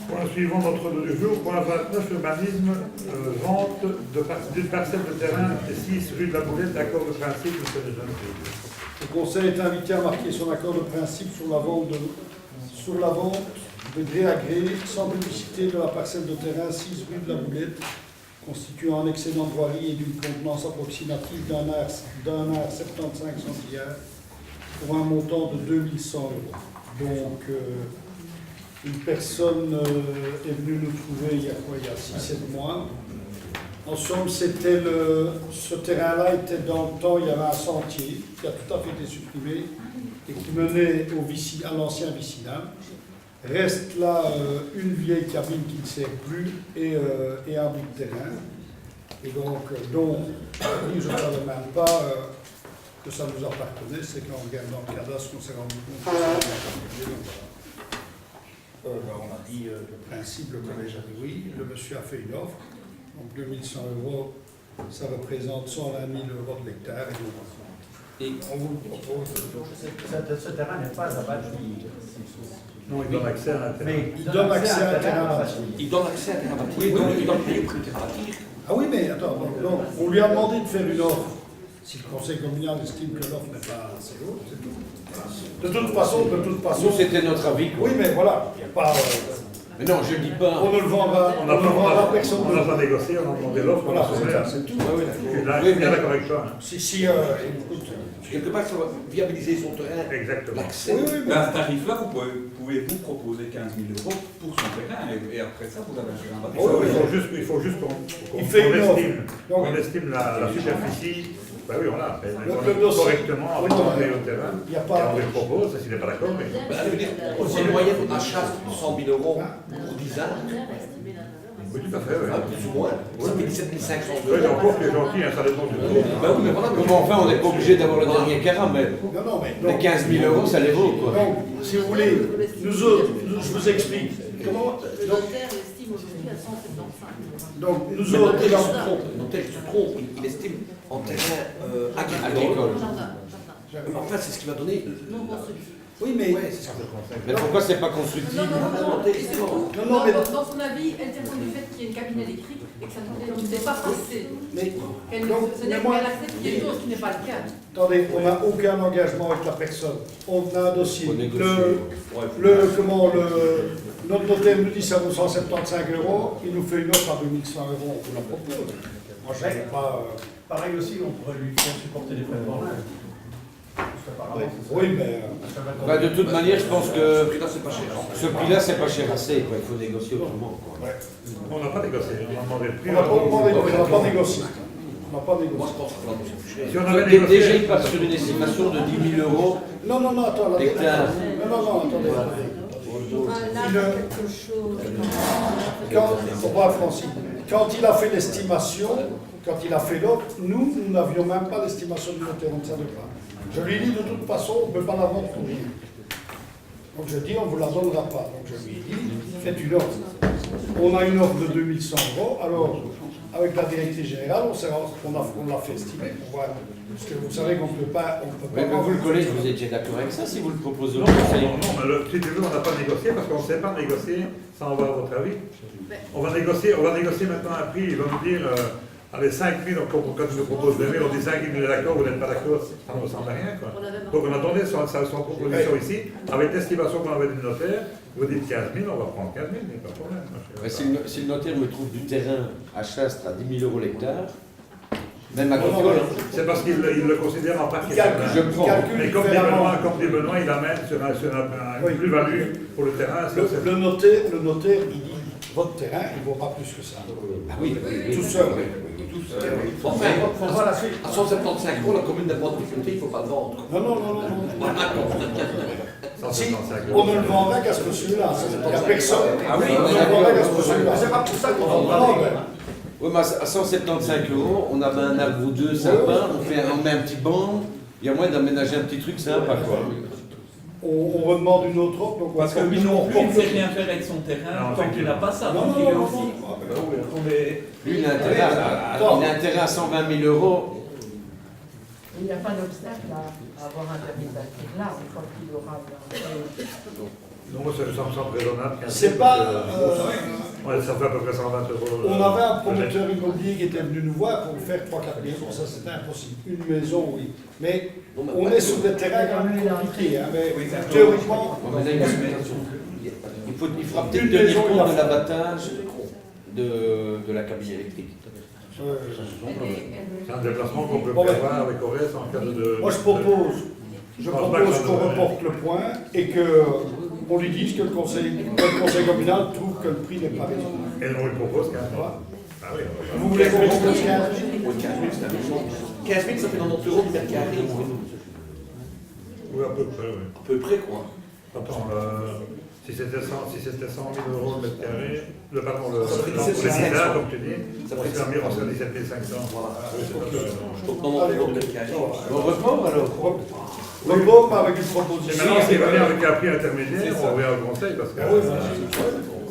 Point suivant notre ordre du jour, point 29, urbanisme, vente d'une parcelle de terrain 6 rue de la Boulette, accord de principe, monsieur le jeune. Le Conseil est invité à marquer son accord de principe sur la vente de gré à gré, sans publicité, de la parcelle de terrain 6 rue de la Boulette, constituant un excédent de voirie et d'une contenance approximative d'un art 75 centiliards pour un montant de 2100 euros. Donc, une personne est venue nous trouver il y a 6-7 mois. En somme, ce terrain-là était dans le temps, il y avait un sentier qui a tout à fait été supprimé et qui menait à l'ancien vicinal. Reste là une vieille cabine qui ne sert plus et un bout de terrain. Et donc je ne savais même pas que ça nous appartenait, c'est qu'en regardant le cadastre, on s'est rendu compte que ça nous appartenait. On a dit le principe, le collège a dit oui, le monsieur a fait une offre, donc 2100 euros, ça représente 120 000 euros de l'hectare. Et on vous le propose. Ce terrain n'est pas abattu. Non, il donne accès à un terrain. Mais il donne accès à un terrain bâti. Il donne accès à un terrain bâti. Oui, donc il donne payer pour le terrain bâti. Ah oui, mais attends, donc, on lui a demandé de faire une offre. Si le conseil communal estime que l'offre n'est pas assez haute, c'est tout. De toute façon. Nous, c'était notre avis. Oui, mais voilà, il n'y a pas. Mais non, je ne dis pas. On ne le vendra, On n'a pas personne. on n'a pas négocié, on a demandé l'offre, on a Voilà, sauvé. c'est tout. Je suis bien d'accord avec toi. Hein. Si, écoute. Quelque part, ça va viabiliser son terrain. Exactement. L'accès. Oui, mais À ce tarif-là, pouvez-vous proposer 15 000 euros pour son terrain et après ça, vous avez un terrain bâti. Il faut juste qu'on fait une offre. qu'on estime la superficie. Ben oui, voilà. Le dossier. Correctement, avec Oui, l'entrée au terrain. Il n'y a Et pas. on lui propose, s'il n'est pas d'accord. Mais... Ça veut dire, c'est une moyenne d'achat de 100 000 euros pour 10 ans. Oui, tout à fait. Oui. Plus ou moins. Ça fait 17 500 Oui, euros. encore que gentil, hein, ça dépend du prix. Ben oui, mais voilà. Mais enfin, on n'est pas obligé d'avoir le dernier carat, mais Non, mais. les 15 000 euros, ça les vaut, quoi. Donc, si vous voulez, nous autres, je vous explique. Comment. Le notaire estime aujourd'hui à 175. Donc, nous Le autres. notaire se trompe. Il estime en terrain agricole. Enfin, c'est ce qui va donner. Non constructif. Oui, mais. Ouais, c'est ça. Mais pourquoi c'est pas constructif? Non, mais. Dans son avis, elle tient compte du fait qu'il y a une cabine électrique et que ça ne s'est pas passé. Mais. C'est-à-dire qu'elle accepte quelque chose qui n'est pas le cas. Attendez, on n'a aucun engagement avec la personne. On a un dossier. Faut négocier. Notre notaire nous dit ça vaut 175 euros, il nous fait une offre à 2100 euros, on vous la propose. Moi, je ne sais pas. Pareil aussi, on pourrait lui faire supporter les frais de vente. Oui, mais. Bah, de toute manière, je pense que Là, c'est pas cher. ce prix-là, c'est pas cher assez, quoi. Il faut négocier autrement, quoi. On n'a pas négocié, on a demandé le prix. On n'a pas négocié. On n'a pas Moi, négocié. je pense que là, c'est plus cher. Si on avait négocié. Déjà, il passe sur une estimation de 10 000 euros. Non, attends, là. Hectare. Non, attendez. Quelque chose. Au revoir, Francine. Quand il a fait l'estimation, quand il a fait l'offre, nous n'avions même pas l'estimation du notaire, on ne savait pas. Je lui ai dit, de toute façon, on ne peut pas la vendre pour rien. Donc je dis, on ne vous la donnera pas. Donc je lui ai dit, faites une offre. On a une offre de 2100 euros, alors avec la directrice générale, on l'a fait estimer pour voir. Parce que vous savez qu'on ne peut pas. Mais vous, le collège, vous étiez d'accord avec ça si vous le proposez au Non, conseil? mais si tu veux, on n'a pas négocié parce qu'on ne sait pas négocier sans avoir votre avis. On va négocier maintenant un prix, il va nous dire, allez, 5 000, quand tu nous proposes 2 000, on dit 5 000, d'accord, vous n'êtes pas d'accord, ça ne ressemble à rien, quoi. Donc on attendait son proposition ici, avec l'estimation qu'on avait du notaire, vous dites 15 000, on va prendre 15 000, il n'y a pas de problème. Ouais, si le notaire me trouve du terrain à Chastre à 10 000 euros l'hectare, même à Cofiol, C'est parce qu'il le considère en parc. je prends. Mais comme dit Benoît, il amène sur une plus-value pour le terrain. Le notaire, il dit, votre terrain, il ne vaut pas plus que ça. Ah oui, Tout seul. Enfin, à 175 euros, la commune n'a pas de difficulté, il ne faut pas le vendre. Non. Si, 175 on ne le vendra qu'à ce monsieur-là. Il n'y a personne. Ah oui, on ne le vendra qu'à ce monsieur-là. C'est pas pour ça qu'on Non, vendra mais- Oui, mais à 175 euros, on avait un arbre ou deux sympa, on met un petit banc, il y a moyen d'aménager un petit truc sympa, quoi. On redemande une autre offre. Donc Parce que lui non plus, il ne sait rien faire avec son terrain Non, tant qu'il n'a pas ça. Non, Donc il est non, aussi. On est- Lui, il a intérêt à 120 000 euros. Il n'y a pas d'obstacle à avoir un permis de bâtir là, une fois qu'il aura. Non, moi, ça me semble raisonnable. C'est pas. Ouais, ça fait à peu près 120 euros. On avait un promoteur immobilier qui était venu nous voir pour faire 3-4 maisons, ça c'était impossible. Une maison, oui. Mais on est sur des terrains quand même compliqués, hein, mais théoriquement, Bon, mais là, il faudra peut-être Une tenir maison, il a compte de fait. l'abattage de la cabine électrique. C'est un déplacement qu'on peut Bon, ben, prévoir avec ORES en cas de... moi je propose qu'on reporte le point et qu'on lui dise que le conseil communal trouve que le prix n'est pas raisonnable. Et on lui propose 15 000. Voilà. Ah oui, Vous voulez qu'on propose 15 000? Oui, 15 000, c'est un méchant. 15 000, ça fait 90 euros du mètre carré. oui, à peu près, oui. À peu près, quoi. Attends, si c'était 100 000 euros le mètre carré, le Ça ferait pour 17 les 500. villas, comme tu dis, Ça on ferait serait à 17 500. Voilà. Oui, c'est pas très bon. Donc 90 euros du mètre carré. On repart alors. Report avec une Et proposition. maintenant, s'il revient avec un prix intermédiaire, on revient au conseil parce que Ah oui,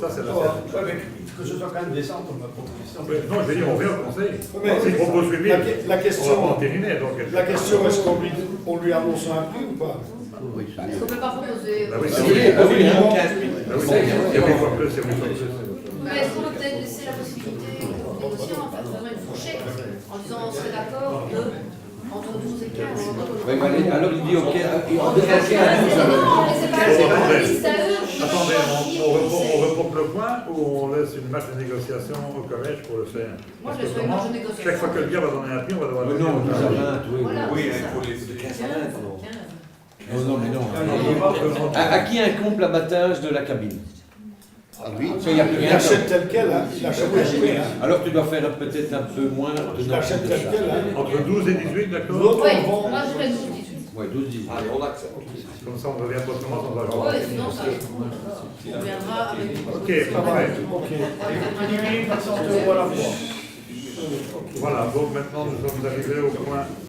ça, c'est la Ouais, mais que ce soit quand même décent comme proposition. Non, je vais dire, on revient au conseil. Mais S'il propose 8 000, la on va pas question, entériner. Donc, est-ce qu'on lui annonce un prix ou pas? Est-ce qu'on peut pas proposer Bah oui, Ah c'est oui, oui. ah oui, hein. 15 000. Ah oui, c'est 8 fois plus, c'est 8 fois plus. Mais est-ce qu'on peut peut-être laisser la possibilité aux négociants, en fait, vraiment une fourchette, en disant on serait d'accord entre 12 et 15. Oui, mais allez, alors il dit ok. Non, mais c'est pas c'est à eux. Attendez, on reporte le point ou on laisse une marge de négociation au collège pour le faire? Moi, je laisse une marge de négociation. Chaque fois que le gars va donner un prix, on va devoir Non, donner un 12 à prix. 20, oui. Voilà, Oui, c'est il ça. faut laisser. 15 à 20, pardon. 15. Non, mais non. Ah, À qui incombe l'abattage de la cabine? Lui, Ça, il y a plus il rien. achète tel quel, hein. Il achète tel quel, hein. Alors tu dois faire peut-être un peu moins de Il achète tel quel, hein. Entre 12 et 18, d'accord? L'autre, Oui, on vend. moi je dirais 12, 18. Ouais, 12, 18. Allez, on accepte. Comme ça, on revient pas autrement, on va le voir. Oui, sinon ça. On viendra avec une Ok, proposition. parfait. Ok. 10 400 euros à la fois. Voilà, donc maintenant nous sommes arrivés au point